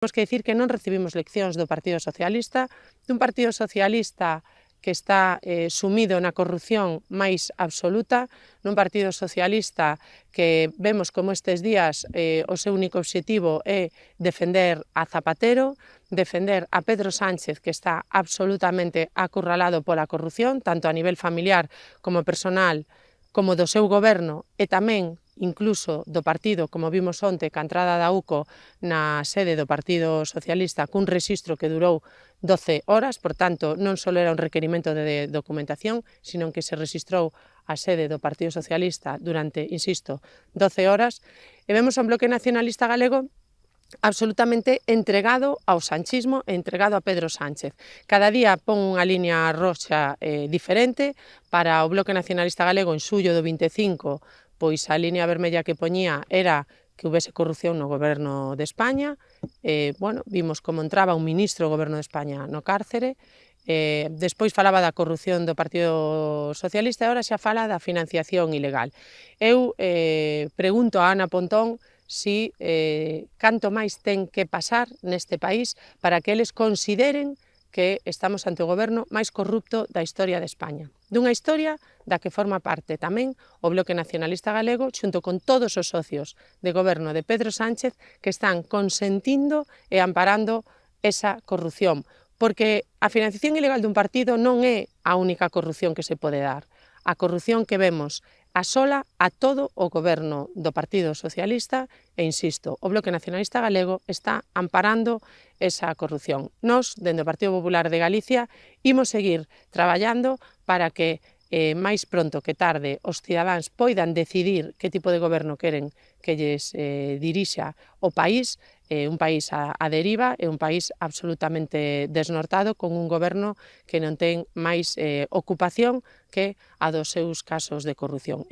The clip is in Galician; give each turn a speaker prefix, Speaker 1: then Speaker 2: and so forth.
Speaker 1: Temos que dicir que non recibimos leccións do Partido Socialista, dun Partido Socialista que está sumido na corrupción máis absoluta, nun Partido Socialista que vemos como estes días o seu único obxectivo é defender a Zapatero, defender a Pedro Sánchez, que está absolutamente acurralado pola corrupción, tanto a nivel familiar como personal, como do seu goberno e tamén incluso do partido, como vimos onte, ca entrada da UCO na sede do Partido Socialista cun rexistro que durou 12 horas, por tanto, non só era un requerimento de documentación, sino que se registrou a sede do Partido Socialista durante, insisto, 12 horas, e vemos a un Bloque Nacionalista Galego absolutamente entregado ao sanchismo e entregado a Pedro Sánchez. Cada día pon unha liña roxa diferente. Para o Bloque Nacionalista Galego, en xullo do 25, pois a liña vermella que poñía era que houvese corrupción no goberno de España. Vimos como entraba un ministro do goberno de España no cárcere. Despois falaba da corrupción do Partido Socialista e agora xa fala da financiación ilegal. Eu pregunto a Ana Pontón si canto máis ten que pasar neste país para que eles consideren que estamos ante o goberno máis corrupto da historia de España. Dunha historia da que forma parte tamén o Bloque Nacionalista Galego, xunto con todos os socios de goberno de Pedro Sánchez, que están consentindo e amparando esa corrupción. Porque a financiación ilegal dun partido non é a única corrupción que se pode dar. A corrupción que vemos asola a todo o goberno do Partido Socialista e, insisto, o Bloque Nacionalista Galego está amparando esa corrupción. Nós, dende o Partido Popular de Galicia, imos seguir traballando para que máis pronto que tarde os cidadáns poidan decidir que tipo de goberno queren que lles dirixa o país, un país a deriva e un país absolutamente desnortado con un goberno que non ten máis ocupación que a dos seus casos de corrupción.